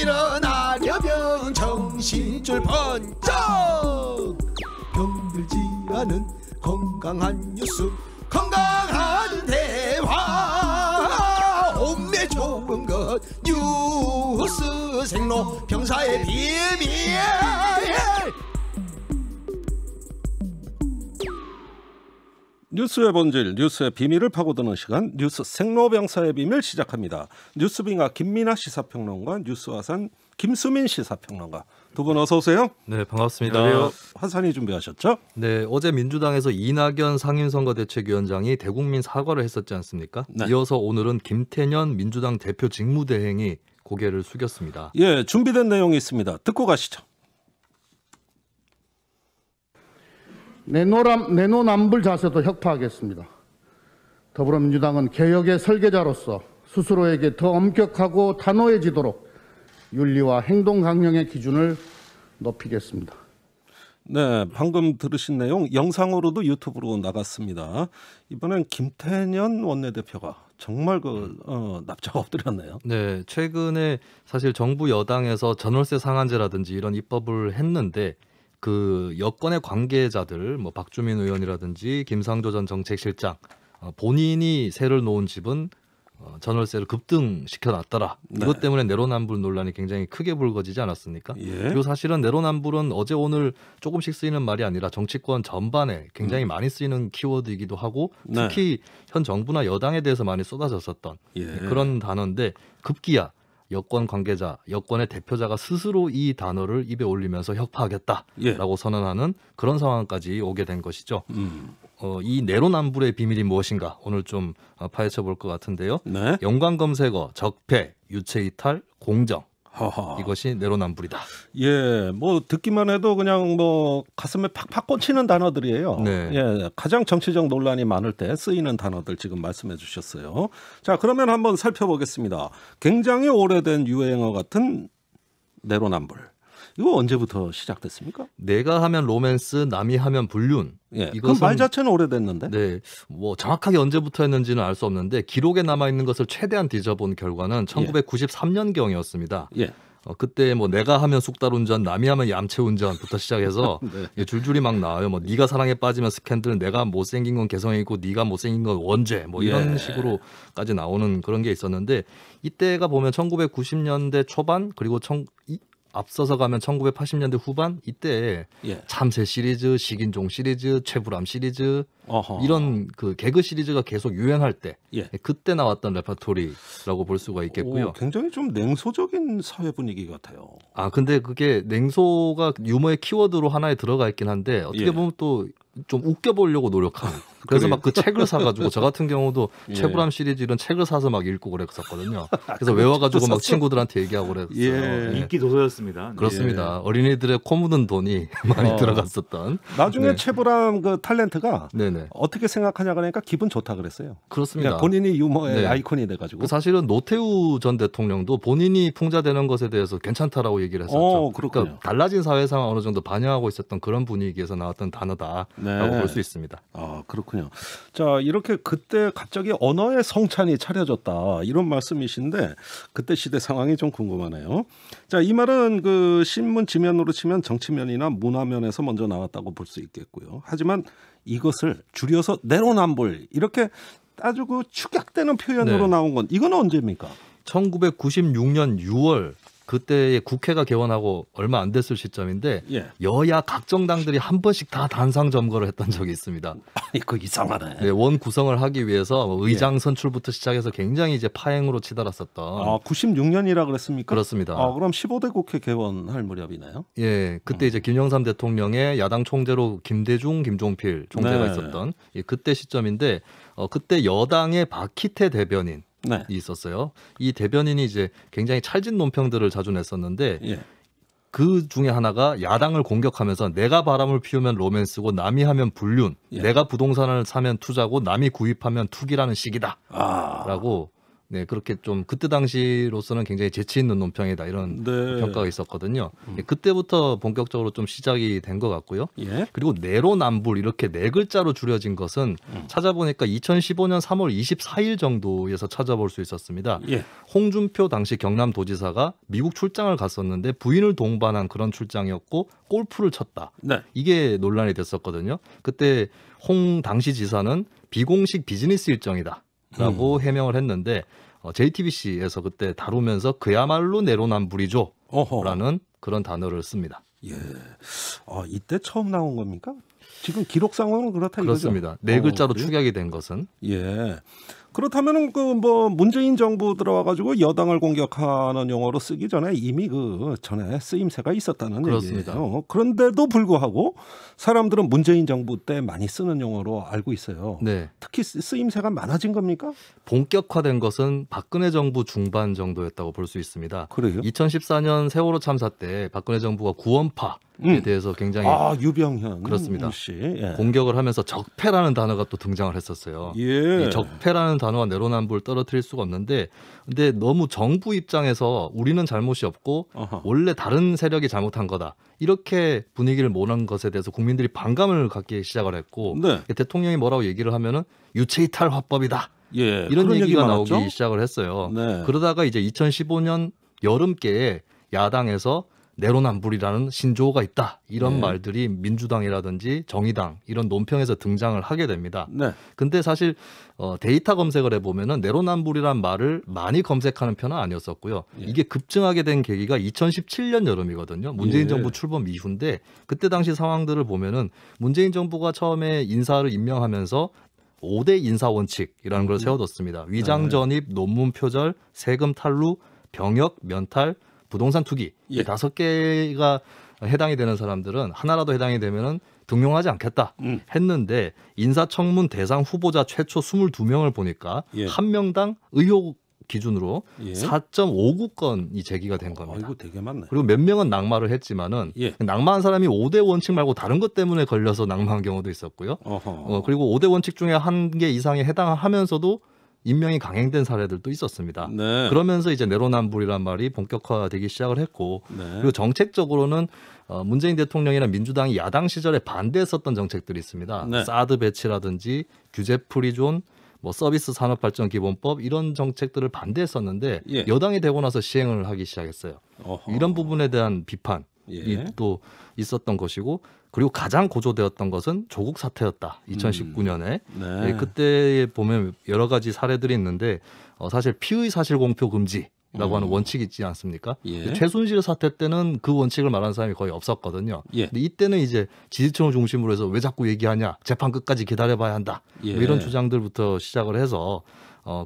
일어나려면 정신줄 번쩍 병들지 않은 건강한 뉴스 건강한 대화 몸에 좋은 것 뉴스 생로 병사의 비밀 뉴스의 본질, 뉴스의 비밀을 파고드는 시간 뉴스 생로병사의 비밀 시작합니다. 뉴스빙하 김민아 시사평론가, 뉴스화산 김수민 시사평론가 두 분 어서 오세요. 네, 반갑습니다. 화산이 준비하셨죠? 네, 어제 민주당에서 이낙연 상임선거대책위원장이 대국민 사과를 했었지 않습니까? 네. 이어서 오늘은 김태년 민주당 대표 직무대행이 고개를 숙였습니다. 예, 준비된 내용이 있습니다. 듣고 가시죠. 내노남불 자세도 혁파하겠습니다. 더불어민주당은 개혁의 설계자로서 스스로에게 더 엄격하고 단호해지도록 윤리와 행동 강령의 기준을 높이겠습니다. 네, 방금 들으신 내용 영상으로도 유튜브로 나갔습니다. 이번엔 김태년 원내대표가 정말 납작 엎드렸네요. 네, 최근에 사실 정부 여당에서 전월세 상한제라든지 이런 입법을 했는데 그 여권의 관계자들, 뭐 박주민 의원이라든지 김상조 전 정책실장 본인이 세를 놓은 집은 전월세를 급등시켜놨더라. 네. 이것 때문에 내로남불 논란이 굉장히 크게 불거지지 않았습니까? 예. 그리고 사실은 내로남불은 어제 오늘 조금씩 쓰이는 말이 아니라 정치권 전반에 굉장히 많이 쓰이는 키워드이기도 하고 특히 현 정부나 여당에 대해서 많이 쏟아졌었던 그런 단어인데 급기야 여권 관계자, 여권의 대표자가 스스로 이 단어를 입에 올리면서 혁파하겠다라고 선언하는 그런 상황까지 오게 된 것이죠. 이 내로남불의 비밀이 무엇인가 오늘 좀 파헤쳐 볼 것 같은데요. 네. 연관 검색어, 적폐, 유체이탈, 공정. 허허. 이것이 내로남불이다. 예, 뭐 듣기만 해도 그냥 뭐 가슴에 팍팍 꽂히는 단어들이에요. 네. 예, 가장 정치적 논란이 많을 때 쓰이는 단어들 지금 말씀해 주셨어요. 자, 그러면 한번 살펴보겠습니다. 굉장히 오래된 유행어 같은 내로남불. 이거 언제부터 시작됐습니까? 내가 하면 로맨스, 남이 하면 불륜. 예, 그럼 말 자체는 오래됐는데. 네, 뭐 정확하게 언제부터 했는지는 알 수 없는데 기록에 남아 있는 것을 최대한 뒤져본 결과는 1993년경이었습니다. 예. 그때 뭐 내가 하면 쑥달운전, 남이 하면 얌체운전부터 시작해서 네. 줄줄이 막 나와요. 뭐 네가 사랑에 빠지면 스캔들, 내가 못생긴 건 개성이고 네가 못생긴 건 원죄, 뭐 이런 식으로까지 나오는 그런 게 있었는데 이때가 보면 1990년대 초반 그리고 앞서서 가면 1980년대 후반 이때 참새 시리즈, 식인종 시리즈, 최불암 시리즈 이런 그 개그 시리즈가 계속 유행할 때 그때 나왔던 레퍼토리라고 볼 수가 있겠고요. 굉장히 좀 냉소적인 사회 분위기 같아요. 아 근데 그게 냉소가 유머의 키워드로 하나에 들어가 있긴 한데 어떻게 보면 또 좀 웃겨보려고 노력하는. 그래서 막 그 책을 사가지고 저 같은 경우도 최불암 시리즈 이런 책을 사서 막 읽고 그랬었거든요. 그래서 외워가지고 막 친구들한테 얘기하고 그랬어요. 인기 도서였습니다. 그렇습니다. 어린이들의 코 묻은 돈이 많이 들어갔었던. 나중에 최불암 그 탤런트가 어떻게 생각하냐 그러니까 기분 좋다 그랬어요. 그렇습니다. 본인이 유머의 아이콘이 돼가지고. 사실은 노태우 전 대통령도 본인이 풍자되는 것에 대해서 괜찮다라고 얘기를 했었죠. 그러니까 달라진 사회 상황 어느 정도 반영하고 있었던 그런 분위기에서 나왔던 단어다라고 볼 수 있습니다. 아 그렇군요. 자 이렇게 그때 갑자기 언어의 성찬이 차려졌다 이런 말씀이신데 그때 시대 상황이 좀 궁금하네요. 자 이 말은 그 신문 지면으로 치면 정치면이나 문화면에서 먼저 나왔다고 볼 수 있겠고요. 하지만 이것을 줄여서 내로남불 이렇게 아주 그 축약되는 표현으로 나온 건 이건 언제입니까? 1996년 6월 그때의 국회가 개원하고 얼마 안 됐을 시점인데 여야 각 정당들이 한 번씩 다 단상 점거를 했던 적이 있습니다. 아니 그 이상하네. 네, 원 구성을 하기 위해서 의장 선출부터 시작해서 굉장히 이제 파행으로 치달았었던. 아 96년이라 그랬습니까? 그렇습니다. 아 그럼 15대 국회 개원할 무렵이나요? 예, 그때 이제 김영삼 대통령의 야당 총재로 김대중, 김종필 총재가 있었던 그때 시점인데 그때 여당의 박희태 대변인. 있었어요. 이 대변인이 이제 굉장히 찰진 논평들을 자주 냈었는데 그 중에 하나가 야당을 공격하면서 내가 바람을 피우면 로맨스고 남이 하면 불륜, 내가 부동산을 사면 투자고 남이 구입하면 투기라는 식이다 라고 네, 그렇게 좀 그때 당시로서는 굉장히 재치 있는 논평이다 이런 네. 평가가 있었거든요. 그때부터 본격적으로 좀 시작이 된 것 같고요. 예. 그리고 내로남불 이렇게 네 글자로 줄여진 것은 찾아보니까 2015년 3월 24일 정도에서 찾아볼 수 있었습니다. 예. 홍준표 당시 경남도지사가 미국 출장을 갔었는데 부인을 동반한 그런 출장이었고 골프를 쳤다. 네. 이게 논란이 됐었거든요. 그때 홍 당시 지사는 비공식 비즈니스 일정이다라고 해명을 했는데 JTBC에서 그때 다루면서 그야말로 내로남불이죠 라는 그런 단어를 씁니다. 예. 이때 처음 나온 겁니까? 지금 기록상으로는 그렇다 이거죠? 그렇습니다. 네 글자로 그래요? 축약이 된 것은. 예. 그렇다면은 그 뭐 문재인 정부 들어와 가지고 여당을 공격하는 용어로 쓰기 전에 이미 그 전에 쓰임새가 있었다는 그렇습니다. 얘기예요. 그런데도 불구하고 사람들은 문재인 정부 때 많이 쓰는 용어로 알고 있어요. 네. 특히 쓰임새가 많아진 겁니까? 본격화된 것은 박근혜 정부 중반 정도였다고 볼 수 있습니다. 그래요? 2014년 세월호 참사 때 박근혜 정부가 구원파에 대해서 굉장히 유병현 그렇습니다. 씨. 예. 공격을 하면서 적폐라는 단어가 또 등장을 했었어요. 예. 이 적폐라는 단어와 내로남불을 떨어뜨릴 수가 없는데 근데 너무 정부 입장에서 우리는 잘못이 없고 어허. 원래 다른 세력이 잘못한 거다. 이렇게 분위기를 모는 것에 대해서 국민들이 반감을 갖기 시작을 했고 네. 대통령이 뭐라고 얘기를 하면은 유체이탈 화법이다. 예. 이런 그런 얘기가 얘기 나오기 많았죠? 시작을 했어요. 네. 그러다가 이제 2015년 여름께에 야당에서 내로남불이라는 신조어가 있다. 이런 네. 말들이 민주당이라든지 정의당 이런 논평에서 등장을 하게 됩니다. 네. 근데 사실 데이터 검색을 해보면은 내로남불이란 말을 많이 검색하는 편은 아니었었고요. 예. 이게 급증하게 된 계기가 2017년 여름이거든요. 문재인 예. 정부 출범 이후인데 그때 당시 상황들을 보면은 문재인 정부가 처음에 인사를 임명하면서 5대 인사 원칙이라는 걸 세워뒀습니다. 위장 전입, 논문 표절, 세금 탈루, 병역, 면탈, 부동산 투기 예. 이 5개가 해당이 되는 사람들은 하나라도 해당이 되면은 등용하지 않겠다 했는데 인사청문 대상 후보자 최초 22명을 보니까 예. 한 명당 의혹 기준으로 예. 4.59건이 제기가 된 겁니다. 이거 되게 많네. 그리고 몇 명은 낙마를 했지만은 예. 낙마한 사람이 5대 원칙 말고 다른 것 때문에 걸려서 낙마한 경우도 있었고요. 어허. 그리고 5대 원칙 중에 한 개 이상에 해당하면서도 임명이 강행된 사례들도 있었습니다. 네. 그러면서 이제 내로남불이란 말이 본격화되기 시작을 했고 네. 그리고 정책적으로는 문재인 대통령이나 민주당이 야당 시절에 반대했었던 정책들이 있습니다. 네. 사드 배치라든지 규제 프리존, 뭐 서비스 산업발전 기본법 이런 정책들을 반대했었는데 예. 여당이 되고 나서 시행을 하기 시작했어요. 어허. 이런 부분에 대한 비판이 예. 또 있었던 것이고 그리고 가장 고조되었던 것은 조국 사태였다. 2019년에 네. 그때 보면 여러 가지 사례들이 있는데 사실 피의 사실 공표 금지라고 하는 원칙이 있지 않습니까? 예. 최순실 사태 때는 그 원칙을 말하는 사람이 거의 없었거든요. 예. 근데 이때는 이제 지지층을 중심으로 해서 왜 자꾸 얘기하냐, 재판 끝까지 기다려봐야 한다. 예. 뭐 이런 주장들부터 시작을 해서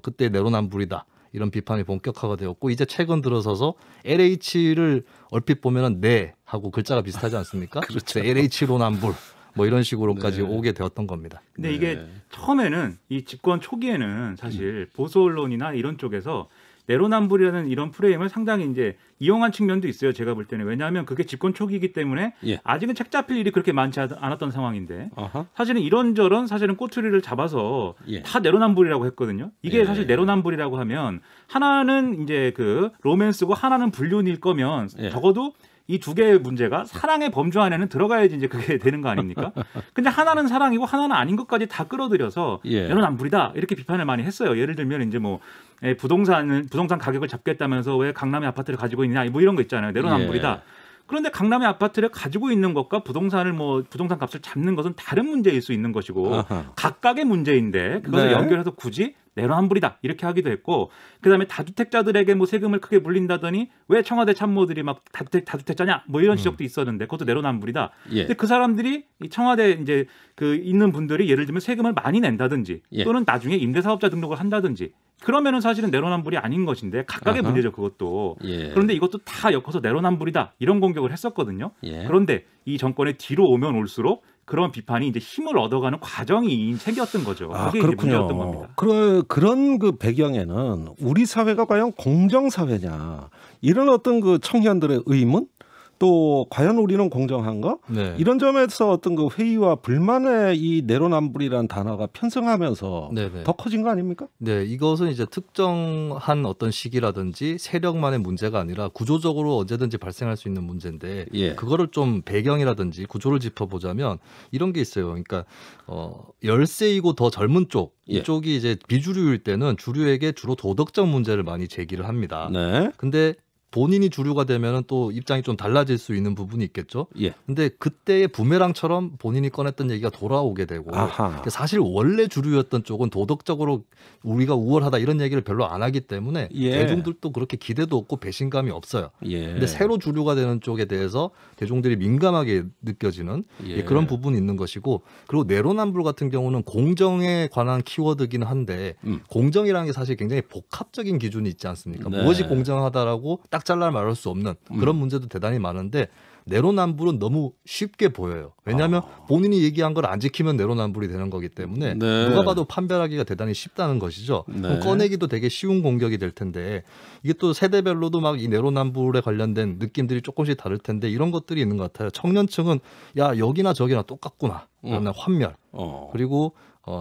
그때 내로남불이다. 이런 비판이 본격화가 되었고 이제 최근 들어서서 LH를 얼핏 보면은 네 하고 글자가 비슷하지 않습니까? 그렇죠. LH로 남불 뭐 이런 식으로까지 네. 오게 되었던 겁니다. 근데 네. 이게 처음에는 이 집권 초기에는 사실 보수 언론이나 이런 쪽에서 내로남불이라는 이런 프레임을 상당히 이제 이용한 측면도 있어요. 제가 볼 때는. 왜냐하면 그게 집권 초기이기 때문에 예. 아직은 책 잡힐 일이 그렇게 많지 않았던 상황인데 어허. 사실은 이런저런 사실은 꼬투리를 잡아서 예. 다 내로남불이라고 했거든요. 이게 예. 사실 내로남불이라고 하면 하나는 이제 그 로맨스고 하나는 불륜일 거면 예. 적어도 이 두 개의 문제가 사랑의 범주 안에는 들어가야지 이제 그게 되는 거 아닙니까? 근데 하나는 사랑이고 하나는 아닌 것까지 다 끌어들여서 예. 내로남불이다 이렇게 비판을 많이 했어요. 예를 들면 이제 뭐 부동산 가격을 잡겠다면서 왜 강남의 아파트를 가지고 있냐 뭐 이런 거 있잖아요. 내로남불이다. 예. 그런데 강남의 아파트를 가지고 있는 것과 부동산 값을 잡는 것은 다른 문제일 수 있는 것이고 아하. 각각의 문제인데 그것을 네. 연결해서 굳이 내로남불이다 이렇게 하기도 했고 그다음에 다주택자들에게 뭐 세금을 크게 물린다더니 왜 청와대 참모들이 막 다주택자냐 뭐 이런 지적도 있었는데 그것도 내로남불이다. 예. 근데 그 사람들이 이 청와대 이제 그 있는 분들이 예를 들면 세금을 많이 낸다든지 예. 또는 나중에 임대사업자 등록을 한다든지 그러면은 사실은 내로남불이 아닌 것인데 각각의 아하. 문제죠 그것도. 예. 그런데 이것도 다 엮어서 내로남불이다 이런 공격을 했었거든요. 예. 그런데 이 정권의 뒤로 오면 올수록 그런 비판이 이제 힘을 얻어가는 과정이 생겼던 거죠. 그게 이제 문제였던 겁니다. 그런 그 배경에는 우리 사회가 과연 공정 사회냐 이런 어떤 그 청년들의 의문 또 과연 우리는 공정한가? 네. 이런 점에서 어떤 그 회의와 불만의 이 내로남불이라는 단어가 편성하면서 네네. 더 커진 거 아닙니까? 네, 이것은 이제 특정한 어떤 시기라든지 세력만의 문제가 아니라 구조적으로 언제든지 발생할 수 있는 문제인데 예. 그거를 좀 배경이라든지 구조를 짚어보자면 이런 게 있어요. 그러니까 10세이고 더 젊은 쪽 예. 이쪽이 이제 비주류일 때는 주류에게 주로 도덕적 문제를 많이 제기를 합니다. 네. 근데 본인이 주류가 되면은 또 입장이 좀 달라질 수 있는 부분이 있겠죠. 예. 근데 그때의 부메랑처럼 본인이 꺼냈던 얘기가 돌아오게 되고 아하. 사실 원래 주류였던 쪽은 도덕적으로 우리가 우월하다 이런 얘기를 별로 안 하기 때문에 예. 대중들도 그렇게 기대도 없고 배신감이 없어요. 예. 근데 새로 주류가 되는 쪽에 대해서 대중들이 민감하게 느껴지는 예. 그런 부분이 있는 것이고 그리고 내로남불 같은 경우는 공정에 관한 키워드긴 한데 공정이라는 게 사실 굉장히 복합적인 기준이 있지 않습니까? 네. 무엇이 공정하다라고 딱 잘라 말할 수 없는 그런 문제도 대단히 많은데 내로남불은 너무 쉽게 보여요. 왜냐하면 본인이 얘기한 걸 안 지키면 내로남불이 되는 거기 때문에 네. 누가 봐도 판별하기가 대단히 쉽다는 것이죠. 네. 그럼 꺼내기도 되게 쉬운 공격이 될 텐데 이게 또 세대별로도 막 이 내로남불에 관련된 느낌들이 조금씩 다를 텐데 이런 것들이 있는 것 같아요. 청년층은 야 여기나 저기나 똑같구나 라는 환멸 그리고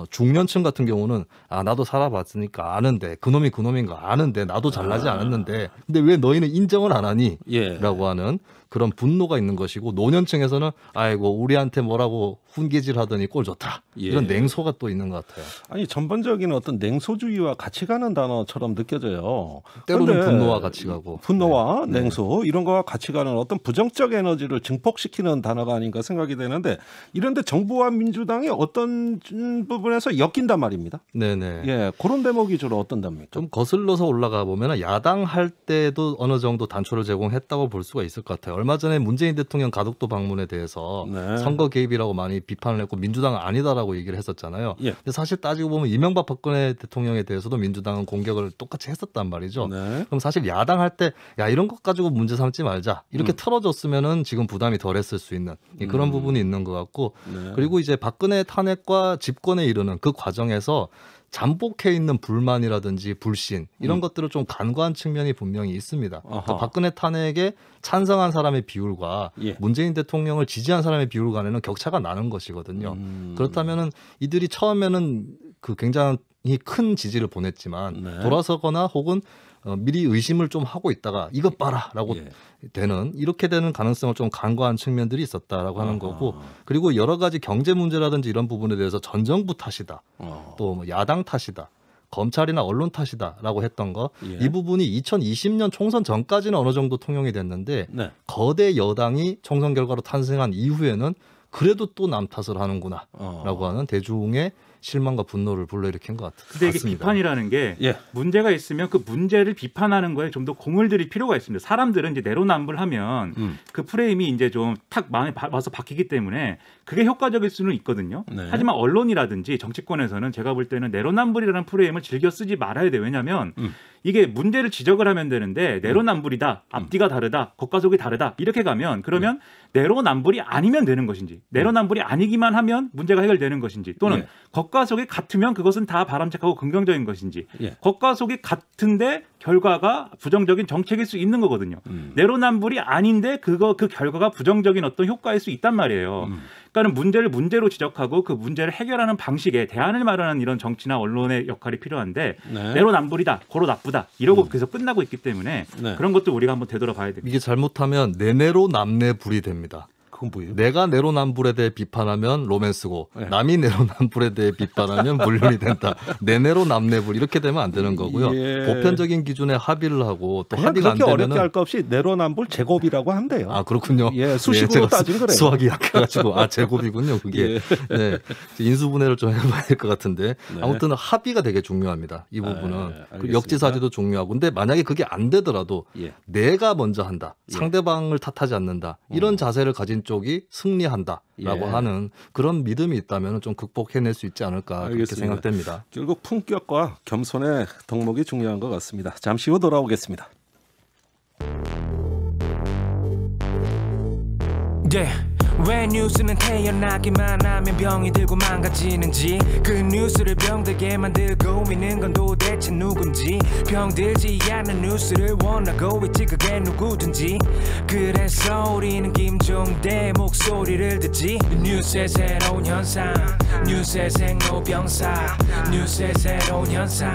중년층 같은 경우는 나도 살아봤으니까 아는데 그놈이 그놈인 거 아는데 나도 잘나지 않았는데 근데 왜 너희는 인정을 안 하니? 예. 라고 하는 그런 분노가 있는 것이고 노년층에서는 아이고 우리한테 뭐라고 훈계질 하더니 꼴 좋다. 예. 이런 냉소가 또 있는 것 같아요. 아니 전반적인 어떤 냉소주의와 같이 가는 단어처럼 느껴져요. 때로는 그런데 분노와 같이 가고. 분노와 냉소 이런 거와 같이 가는 어떤 부정적 에너지를 증폭시키는 단어가 아닌가 생각이 되는데 이런데 정부와 민주당이 어떤 부분에서 엮인단 말입니다. 네네. 예, 그런 대목이 주로 어떤 답니까? 좀 거슬러서 올라가 보면 야당 할 때도 어느 정도 단초를 제공했다고 볼 수가 있을 것 같아요. 얼마 전에 문재인 대통령 가덕도 방문에 대해서 네. 선거 개입이라고 많이 비판을 했고 민주당은 아니다라고 얘기를 했었잖아요. 예. 근데 사실 따지고 보면 이명박 박근혜 대통령에 대해서도 민주당은 공격을 똑같이 했었단 말이죠. 네. 그럼 사실 야당 할 때 야 이런 것 가지고 문제 삼지 말자 이렇게 틀어줬으면은 지금 부담이 덜했을 수 있는 그런 부분이 있는 것 같고 네. 그리고 이제 박근혜 탄핵과 집권에 이르는 그 과정에서 잠복해 있는 불만이라든지 불신 이런 것들을 좀 간과한 측면이 분명히 있습니다. 그러니까 박근혜 탄핵에 찬성한 사람의 비율과 예. 문재인 대통령을 지지한 사람의 비율 간에는 격차가 나는 것이거든요. 그렇다면은 이들이 처음에는 그 굉장히 큰 지지를 보냈지만 네. 돌아서거나 혹은 미리 의심을 좀 하고 있다가 이것 봐라라고 예. 이렇게 되는 가능성을 좀 간과한 측면들이 있었다라고 하는 거고 그리고 여러 가지 경제 문제라든지 이런 부분에 대해서 전 정부 탓이다 또 뭐 야당 탓이다 검찰이나 언론 탓이다라고 했던 거 이 예. 부분이 2020년 총선 전까지는 어느 정도 통용이 됐는데 네. 거대 여당이 총선 결과로 탄생한 이후에는 그래도 또 남 탓을 하는구나라고 하는 대중의 실망과 분노를 불러일으킨 것 근데 이게 같습니다. 비판이라는 게 예. 문제가 있으면 그 문제를 비판하는 거에 좀 더 공을 들일 필요가 있습니다. 사람들은 이제 내로남불하면 그 프레임이 이제 좀 탁 마음에 와서 박히기 때문에 그게 효과적일 수는 있거든요. 네. 하지만 언론이라든지 정치권에서는 제가 볼 때는 내로남불이라는 프레임을 즐겨 쓰지 말아야 돼요. 왜냐하면 이게 문제를 지적을 하면 되는데 내로남불이다, 앞뒤가 다르다, 겉과 속이 다르다 이렇게 가면 그러면 내로남불이 아니면 되는 것인지 내로남불이 아니기만 하면 문제가 해결되는 것인지 또는 예. 겉과 속이 같으면 그것은 다 바람직하고 긍정적인 것인지 예. 겉과 속이 같은데 결과가 부정적인 정책일 수 있는 거거든요. 내로남불이 아닌데 그 결과가 부정적인 어떤 효과일 수 있단 말이에요. 그러니까는 문제를 문제로 지적하고 그 문제를 해결하는 방식에 대안을 마련하는 이런 정치나 언론의 역할이 필요한데 네. 내로남불이다, 고로 나쁘다 이러고 계속 끝나고 있기 때문에 네. 그런 것도 우리가 한번 되돌아봐야 됩니다. 이게 잘못하면 내내로 남내불이 됩니다. 그건 뭐예요? 내가 내로남불에 대해 비판하면 로맨스고 네. 남이 내로남불에 대해 비판하면 물륜이 된다. 내내로 남내불 이렇게 되면 안 되는 거고요. 예. 보편적인 기준에 합의를 하고 또 그냥 합의가 안 그렇게 어렵게 되면은 할 거 없이 내로남불 제곱이라고 한대요. 아 그렇군요. 예, 수식으로 제가 따지면 그래요. 수학이 약해가지고 제곱이군요. 그게 예. 네, 인수분해를 좀 해봐야 될 것 같은데 네. 아무튼 합의가 되게 중요합니다. 이 부분은 알겠습니다. 역지사지도 중요하고 근데 만약에 그게 안 되더라도 예. 내가 먼저 한다, 예. 상대방을 탓하지 않는다 이런 자세를 가진 쪽이 승리한다라고 예. 하는 그런 믿음이 있다면 좀 극복해낼 수 있지 않을까 그렇게 알겠습니다. 생각됩니다. 결국 품격과 겸손의 덕목이 중요한 것 같습니다. 잠시 후 돌아오겠습니다. 왜 뉴스는 태어나기만 하면 병이 들고 망가지는지 그 뉴스를 병들게 만들고 있는 건 도대체 대체 누군지 병들지 않는 뉴스를 원하고 있지 그게 누구든지 그래서 우리는 김종대 목소리를 듣지 뉴스의 새로운 현상 뉴스의 생로병사 뉴스의 새로운 현상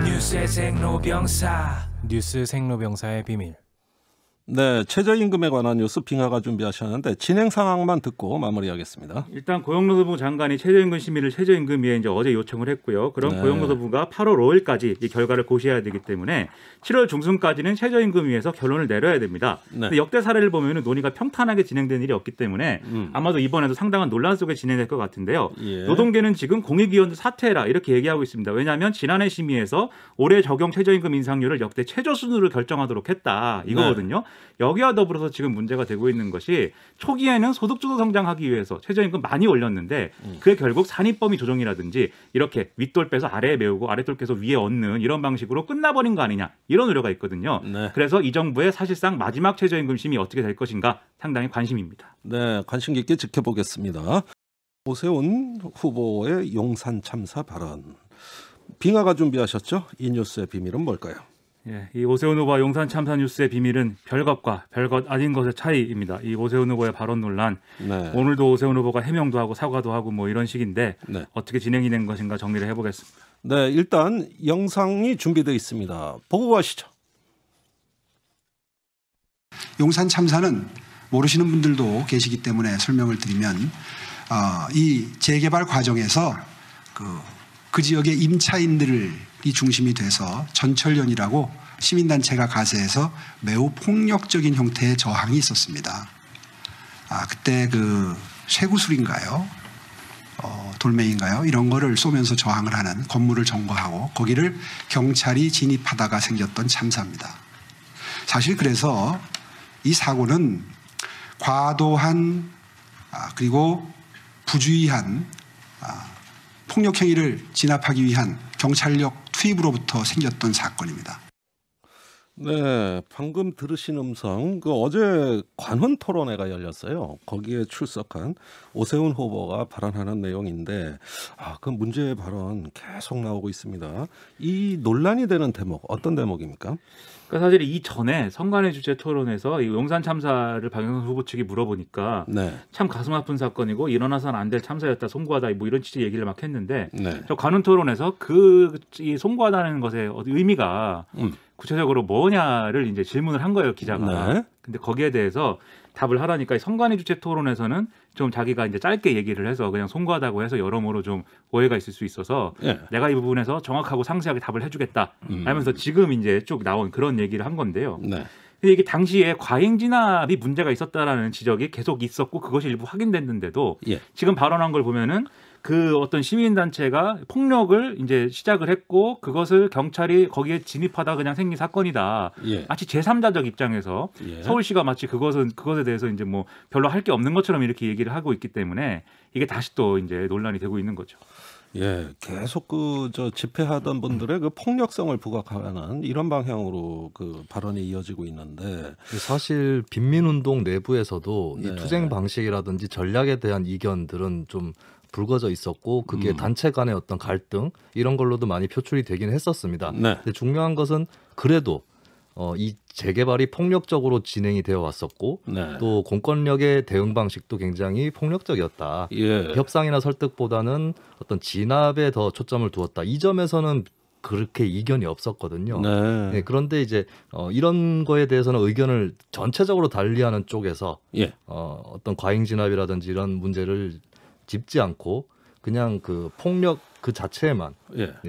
뉴스의 생로병사 뉴스 생로병사의 비밀. 네, 최저임금에 관한 뉴스 빙하가 준비하셨는데 진행 상황만 듣고 마무리하겠습니다. 일단 고용노동부 장관이 최저임금 심의를 최저임금위에 이제 어제 요청을 했고요. 그럼 고용노동부가 8월 5일까지 이 결과를 고시해야 되기 때문에 7월 중순까지는 최저임금위에서 결론을 내려야 됩니다. 근데 역대 사례를 보면은 논의가 평탄하게 진행된 일이 없기 때문에 아마도 이번에도 상당한 논란 속에 진행될 것 같은데요. 노동계는 지금 공익위원들 사퇴해라 이렇게 얘기하고 있습니다. 왜냐하면 지난해 심의에서 올해 적용 최저임금 인상률을 역대 최저 수준으로 결정하도록 했다 이거거든요. 여기와 더불어서 지금 문제가 되고 있는 것이 초기에는 소득주도 성장하기 위해서 최저임금 많이 올렸는데 그게 결국 산입범위 조정이라든지 이렇게 윗돌 빼서 아래에 메우고 아랫돌 빼서 위에 얹는 이런 방식으로 끝나버린 거 아니냐 이런 우려가 있거든요. 그래서 이 정부의 사실상 마지막 최저임금 심의 어떻게 될 것인가 상당히 관심입니다. 네, 관심 깊게 지켜보겠습니다. 오세훈 후보의 용산 참사 발언. 빙하가 준비하셨죠? 이 뉴스의 비밀은 뭘까요? 예, 이 오세훈 후보와 용산 참사 뉴스의 비밀은 별것과 별것 아닌 것의 차이입니다. 이 오세훈 후보의 발언 논란, 오늘도 오세훈 후보가 해명도 하고 사과도 하고 뭐 이런 식인데 어떻게 진행이 된 것인가 정리를 해보겠습니다. 네, 일단 영상이 준비되어 있습니다. 보고 가시죠. 용산 참사는 모르시는 분들도 계시기 때문에 설명을 드리면 이 재개발 과정에서 그 지역의 임차인들이 중심이 돼서 전철련이라고 시민단체가 가세해서 매우 폭력적인 형태의 저항이 있었습니다. 그때 그 쇠구슬인가요? 돌멩이인가요? 이런 거를 쏘면서 저항을 하는 건물을 점거하고 거기를 경찰이 진입하다가 생겼던 참사입니다. 사실 그래서 이 사고는 과도한 그리고 부주의한 폭력 행위를 진압하기 위한 경찰력 투입으로부터 생겼던 사건입니다. 네, 방금 들으신 음성, 어제 관훈 토론회가 열렸어요. 거기에 출석한 오세훈 후보가 발언하는 내용인데, 그 문제의 발언 계속 나오고 있습니다. 이 논란이 되는 대목, 어떤 대목입니까? 그러니까 사실 이전에 선관위 주최 토론에서 이 용산 참사를 박영선 후보 측이 물어보니까 참 가슴 아픈 사건이고 일어나서는 안 될 참사였다, 송구하다 뭐 이런 취지의 얘기를 막 했는데 저 관훈 토론에서 이 송구하다는 것의 의미가 구체적으로 뭐냐를 이제 질문을 한 거예요, 기자가. 근데 거기에 대해서 답을 하라니까 선관위 주최 토론에서는 좀 자기가 이제 짧게 얘기를 해서 그냥 송구하다고 해서 여러모로 좀 오해가 있을 수 있어서 내가 이 부분에서 정확하고 상세하게 답을 해주겠다 하면서 지금 이제 쭉 나온 그런 얘기를 한 건데요. 근데 이게 당시에 과잉 진압이 문제가 있었다라는 지적이 계속 있었고 그것이 일부 확인됐는데도 지금 발언한 걸 보면은 그 어떤 시민단체가 폭력을 이제 시작을 했고 그것을 경찰이 거기에 진입하다 그냥 생긴 사건이다. 마치 제3자적 입장에서 서울시가 마치 그것에 대해서 이제 뭐 별로 할 게 없는 것처럼 이렇게 얘기를 하고 있기 때문에 이게 다시 또 이제 논란이 되고 있는 거죠. 예, 계속 집회하던 분들의 그 폭력성을 부각하는 이런 방향으로 그 발언이 이어지고 있는데 사실 빈민운동 내부에서도 이 투쟁 방식이라든지 전략에 대한 이견들은 좀 불거져 있었고 그게 단체 간의 어떤 갈등 이런 걸로도 많이 표출이 되긴 했었습니다. 근데 중요한 것은 그래도 이 재개발이 폭력적으로 진행이 되어 왔었고 또 공권력의 대응 방식도 굉장히 폭력적이었다. 협상이나 설득보다는 어떤 진압에 더 초점을 두었다. 이 점에서는 그렇게 이견이 없었거든요. 그런데 이제 이런 거에 대해서는 의견을 전체적으로 달리하는 쪽에서 어떤 과잉 진압이라든지 이런 문제를 짚지 않고 그냥 그 폭력 그 자체에만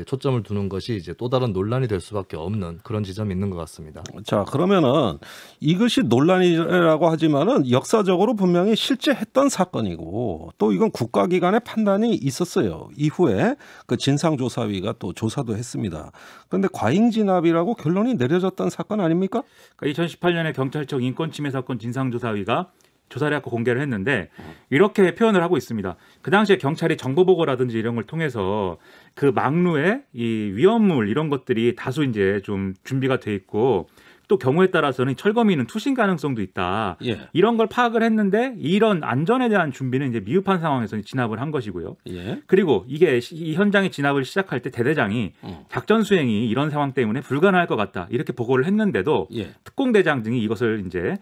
초점을 두는 것이 이제 또 다른 논란이 될 수밖에 없는 그런 지점이 있는 것 같습니다. 자, 그러면은 이것이 논란이라고 하지만은 역사적으로 분명히 실제 했던 사건이고 또 이건 국가기관의 판단이 있었어요. 이후에 그 진상조사위가 또 조사도 했습니다. 그런데 과잉 진압이라고 결론이 내려졌던 사건 아닙니까? 그러니까 2018년에 경찰청 인권침해 사건 진상조사위가 조사를 하고 공개를 했는데 이렇게 표현을 하고 있습니다. 그 당시에 경찰이 정보보고라든지 이런 걸 통해서 그 막루에 이 위험물 이런 것들이 다수 이제 좀 준비가 돼 있고 또 경우에 따라서는 철거민은 투신 가능성도 있다. 예. 이런 걸 파악을 했는데 이런 안전에 대한 준비는 이제 미흡한 상황에서 진압을 한 것이고요. 예. 그리고 이게 이 현장에 진압을 시작할 때 대대장이 작전 수행이 이런 상황 때문에 불가능할 것 같다 이렇게 보고를 했는데도 예. 특공대장 등이 이것을 이제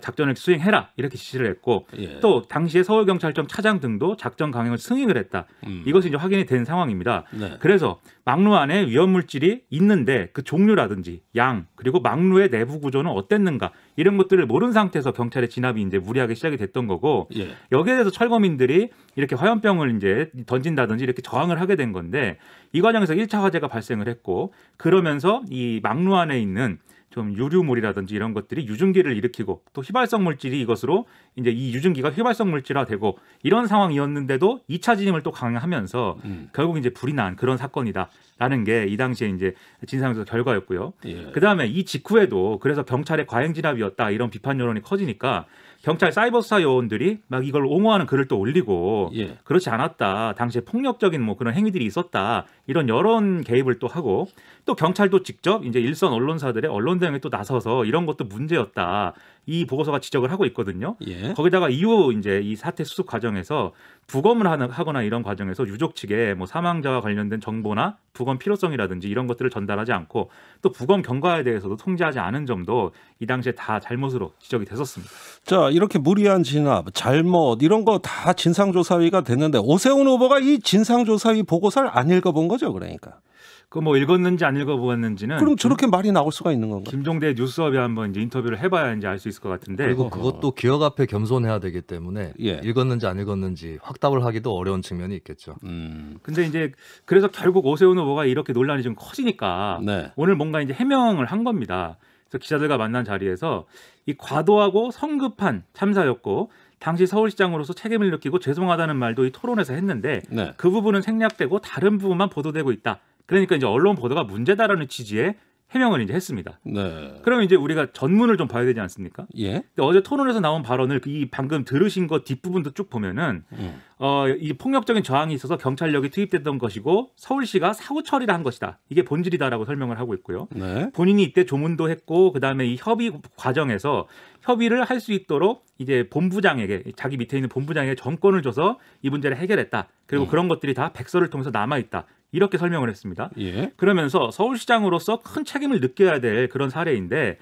작전을 수행해라 이렇게 지시를 했고 예. 또 당시에 서울경찰청 차장 등도 작전 강행을 승인을 했다. 이것이 이제 확인이 된 상황입니다. 네. 그래서 막루 안에 위험 물질이 있는데 그 종류라든지 양 그리고 막루의 내부 구조는 어땠는가 이런 것들을 모른 상태에서 경찰의 진압이 이제 무리하게 시작이 됐던 거고 예. 여기에 대해서 철거민들이 이렇게 화염병을 이제 던진다든지 이렇게 저항을 하게 된 건데 이 과정에서 1차 화재가 발생을 했고 그러면서 이 막루 안에 있는 좀 유류물이라든지 이런 것들이 유증기를 일으키고 또 휘발성 물질이 이것으로 이제 이 유증기가 휘발성 물질화되고 이런 상황이었는데도 2차 진입을 또 강행하면서 결국 이제 불이 난 그런 사건이다라는 게 이 당시에 이제 진상조사 결과였고요. 예. 그 다음에 이 직후에도 그래서 경찰의 과잉 진압이었다 이런 비판 여론이 커지니까 경찰 사이버 수사 요원들이 막 이걸 옹호하는 글을 또 올리고 예. 그렇지 않았다. 당시에 폭력적인 뭐 그런 행위들이 있었다. 이런 여론 개입을 또 하고 또 경찰도 직접 이제 일선 언론사들의 언론 대응에 또 나서서 이런 것도 문제였다. 이 보고서가 지적을 하고 있거든요. 예. 거기다가 이후 이제 이 사태 수습 과정에서 부검을 하거나 이런 과정에서 유족 측에 뭐 사망자와 관련된 정보나 부검 필요성이라든지 이런 것들을 전달하지 않고 또 부검 경과에 대해서도 통지하지 않은 점도 이 당시에 다 잘못으로 지적이 됐었습니다. 자, 이렇게 무리한 진압, 잘못 이런 거 다 진상조사위가 됐는데 오세훈 후보가 이 진상조사위 보고서를 안 읽어본 거죠, 그러니까. 그 뭐 읽었는지 안 읽어보았는지는 그럼 저렇게 말이 나올 수가 있는 건가? 김종대 뉴스업에 한번 이제 인터뷰를 해봐야 이제 알 수 있을 것 같은데 그리고 그것도 기억 앞에 겸손해야 되기 때문에 예. 읽었는지 안 읽었는지 확답을 하기도 어려운 측면이 있겠죠. 근데 이제 그래서 결국 오세훈 후보가 이렇게 논란이 좀 커지니까 네. 오늘 뭔가 이제 해명을 한 겁니다. 그래서 기자들과 만난 자리에서 이 과도하고 성급한 참사였고 당시 서울시장으로서 책임을 느끼고 죄송하다는 말도 이 토론에서 했는데 네. 그 부분은 생략되고 다른 부분만 보도되고 있다. 그러니까 이제 언론 보도가 문제다라는 취지의 해명을 이제 했습니다. 네. 그러면 이제 우리가 전문을 좀 봐야 되지 않습니까? 예. 근데 어제 토론에서 나온 발언을 이 방금 들으신 것 뒷부분도 쭉 보면은 이 폭력적인 저항이 있어서 경찰력이 투입됐던 것이고 서울시가 사후 처리를 한 것이다. 이게 본질이다라고 설명을 하고 있고요. 네. 본인이 이때 조문도 했고 그다음에 이 협의 과정에서 협의를 할 수 있도록 이제 본부장에게 자기 밑에 있는 본부장에게 전권을 줘서 이 문제를 해결했다. 그리고 그런 것들이 다 백서를 통해서 남아 있다. 이렇게 설명을 했습니다. 예. 그러면서 서울시장으로서 큰 책임을 느껴야 될 그런 사례인데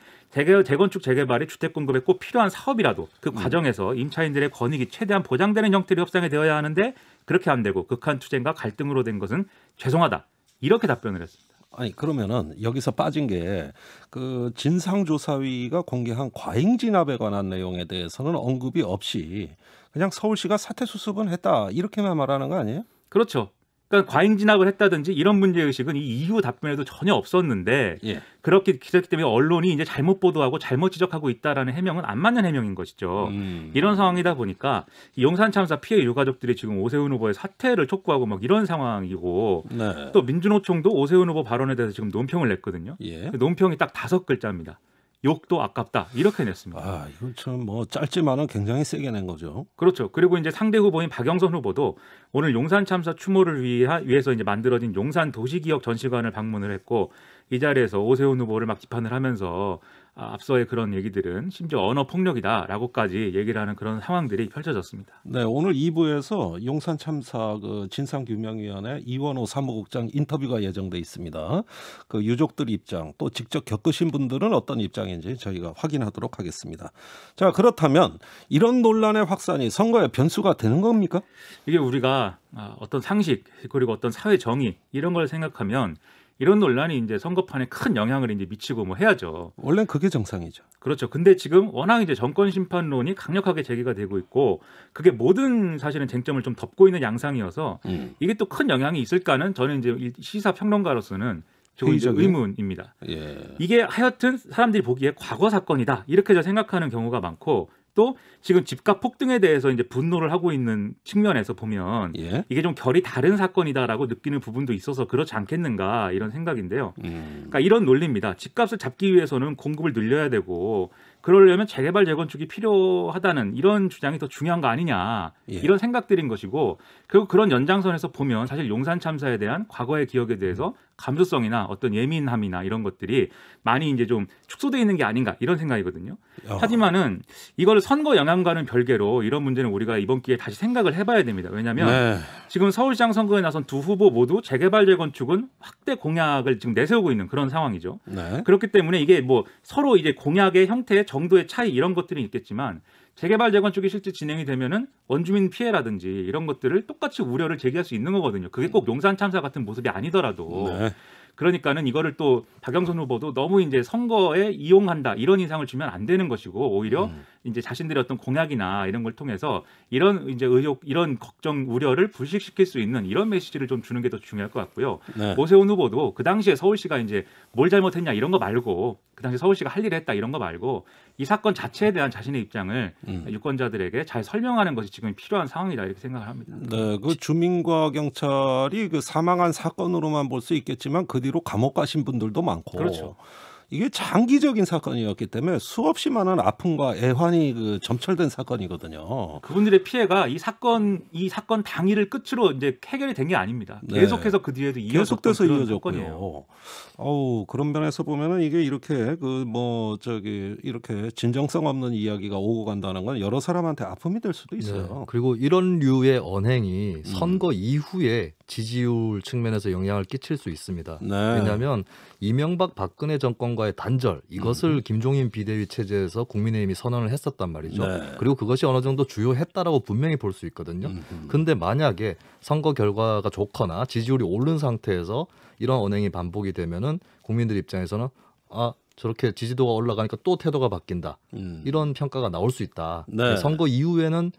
재건축 재개발이 주택 공급에 꼭 필요한 사업이라도 그 과정에서 임차인들의 권익이 최대한 보장되는 형태로 협상이 되어야 하는데 그렇게 안 되고 극한 투쟁과 갈등으로 된 것은 죄송하다. 이렇게 답변을 했습니다. 아니 그러면은 여기서 빠진 게 그 진상조사위가 공개한 과잉 진압에 관한 내용에 대해서는 언급이 없이 그냥 서울시가 사태 수습은 했다 이렇게만 말하는 거 아니에요? 그렇죠. 그러니까 과잉 진압을 했다든지 이런 문제의식은 이 이후 답변에도 전혀 없었는데 예. 그렇기 때문에 언론이 이제 잘못 보도하고 잘못 지적하고 있다라는 해명은 안 맞는 해명인 것이죠. 이런 상황이다 보니까 이 용산 참사 피해 유가족들이 지금 오세훈 후보의 사퇴를 촉구하고 막 이런 상황이고 네. 또 민주노총도 오세훈 후보 발언에 대해서 지금 논평을 냈거든요. 예. 논평이 딱 5글자입니다. 욕도 아깝다 이렇게 냈습니다. 아, 이거 참 뭐 짧지만은 굉장히 세게 낸 거죠. 그렇죠. 그리고 이제 상대 후보인 박영선 후보도 오늘 용산 참사 추모를 위해서 이제 만들어진 용산 도시기억 전시관을 방문을 했고 이 자리에서 오세훈 후보를 막 비판을 하면서 앞서의 그런 얘기들은 심지어 언어 폭력이다라고까지 얘기를 하는 그런 상황들이 펼쳐졌습니다. 네, 오늘 2부에서 용산 참사 그 진상규명위원회 이원호 사무국장 인터뷰가 예정돼 있습니다. 그 유족들 입장 또 직접 겪으신 분들은 어떤 입장인지 저희가 확인하도록 하겠습니다. 자, 그렇다면 이런 논란의 확산이 선거의 변수가 되는 겁니까? 이게 우리가 어떤 상식 그리고 어떤 사회 정의 이런 걸 생각하면 이런 논란이 이제 선거판에 큰 영향을 이제 미치고 뭐 해야죠. 원래는 그게 정상이죠. 그렇죠. 근데 지금 워낙 이제 정권 심판론이 강력하게 제기가 되고 있고 그게 모든 사실은 쟁점을 좀 덮고 있는 양상이어서 이게 또 큰 영향이 있을까는 저는 이제 시사 평론가로서는 조금 이제 의문입니다. 예. 이게 하여튼 사람들이 보기에 과거 사건이다 이렇게 생각하는 경우가 많고 또 지금 집값 폭등에 대해서 이제 분노를 하고 있는 측면에서 보면 예. 이게 좀 결이 다른 사건이다라고 느끼는 부분도 있어서 그렇지 않겠는가 이런 생각인데요. 그러니까 이런 논리입니다. 집값을 잡기 위해서는 공급을 늘려야 되고 그러려면 재개발 재건축이 필요하다는 이런 주장이 더 중요한 거 아니냐 예. 이런 생각들인 것이고 결국 그런 연장선에서 보면 사실 용산 참사에 대한 과거의 기억에 대해서 감수성이나 어떤 예민함이나 이런 것들이 많이 이제 좀 축소되어 있는 게 아닌가 이런 생각이거든요. 하지만은 이걸 선거 영향과는 별개로 이런 문제는 우리가 이번 기회에 다시 생각을 해봐야 됩니다. 왜냐하면 네. 지금 서울시장 선거에 나선 두 후보 모두 재개발 재건축은 확대 공약을 지금 내세우고 있는 그런 상황이죠. 네. 그렇기 때문에 이게 뭐 서로 이제 공약의 형태, 정도의 차이 이런 것들이 있겠지만 재개발 재건축이 실제 진행이 되면은 원주민 피해라든지 이런 것들을 똑같이 우려를 제기할 수 있는 거거든요. 그게 꼭 용산 참사 같은 모습이 아니더라도. 네. 그러니까는 이거를 또 박영선 후보도 너무 이제 선거에 이용한다 이런 인상을 주면 안 되는 것이고 오히려 이제 자신들의 어떤 공약이나 이런 걸 통해서 이런 이제 의혹, 이런 걱정, 우려를 불식시킬 수 있는 이런 메시지를 좀 주는 게 더 중요할 것 같고요. 네. 오세훈 후보도 그 당시에 서울시가 이제 뭘 잘못했냐 이런 거 말고 그 당시 서울시가 할 일을 했다 이런 거 말고 이 사건 자체에 대한 자신의 입장을 유권자들에게 잘 설명하는 것이 지금 필요한 상황이다 이렇게 생각을 합니다. 네, 그 주민과 경찰이 그 사망한 사건으로만 볼 수 있겠지만 그 뒤로 감옥 가신 분들도 많고, 그렇죠. 이게 장기적인 사건이었기 때문에 수없이 많은 아픔과 애환이 그 점철된 사건이거든요. 그분들의 피해가 이 사건 당일을 끝으로 이제 해결이 된 게 아닙니다. 네. 계속해서 그 뒤에도 계속돼서 이어졌던 이어졌고요. 그런 면에서 보면은 이게 이렇게 이렇게 진정성 없는 이야기가 오고 간다는 건 여러 사람한테 아픔이 될 수도 있어요. 네. 그리고 이런 류의 언행이 선거 이후에 지지율 측면에서 영향을 끼칠 수 있습니다. 네. 왜냐하면 이명박 박근혜 정권과의 단절 이것을 김종인 비대위 체제에서 국민의힘이 선언을 했었단 말이죠. 네. 그리고 그것이 어느 정도 주요했다라고 분명히 볼 수 있거든요. 근데 만약에 선거 결과가 좋거나 지지율이 오른 상태에서 이런 언행이 반복이 되면은 국민들 입장에서는 저렇게 지지도가 올라가니까 또 태도가 바뀐다. 이런 평가가 나올 수 있다. 네. 선거 이후에는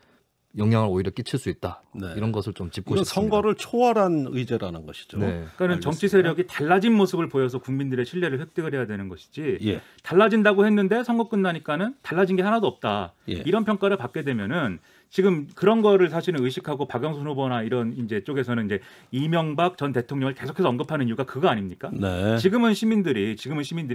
영향을 오히려 끼칠 수 있다. 네. 이런 것을 좀 짚고 이건 싶습니다. 선거를 초월한 의제라는 것이죠. 네. 그러니까 정치 세력이 달라진 모습을 보여서 국민들의 신뢰를 획득을 해야 되는 것이지 예. 달라진다고 했는데 선거 끝나니까는 달라진 게 하나도 없다. 예. 이런 평가를 받게 되면은 지금 그런 거를 사실은 의식하고 박영선 후보나 이런 이제 쪽에서는 이제 이명박 전 대통령을 계속해서 언급하는 이유가 그거 아닙니까? 네. 지금은 시민들이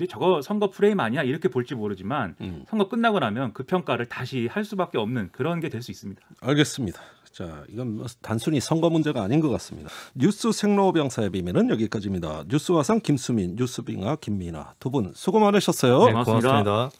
저거 선거 프레임 아니야 이렇게 볼지 모르지만 선거 끝나고 나면 그 평가를 다시 할 수밖에 없는 그런 게 될 수 있습니다. 알겠습니다. 자, 이건 단순히 선거 문제가 아닌 것 같습니다. 뉴스 생로병사의 비밀은 여기까지입니다. 뉴스화상 김수민, 뉴스빙하 김민아 두 분 수고 많으셨어요. 네, 고맙습니다.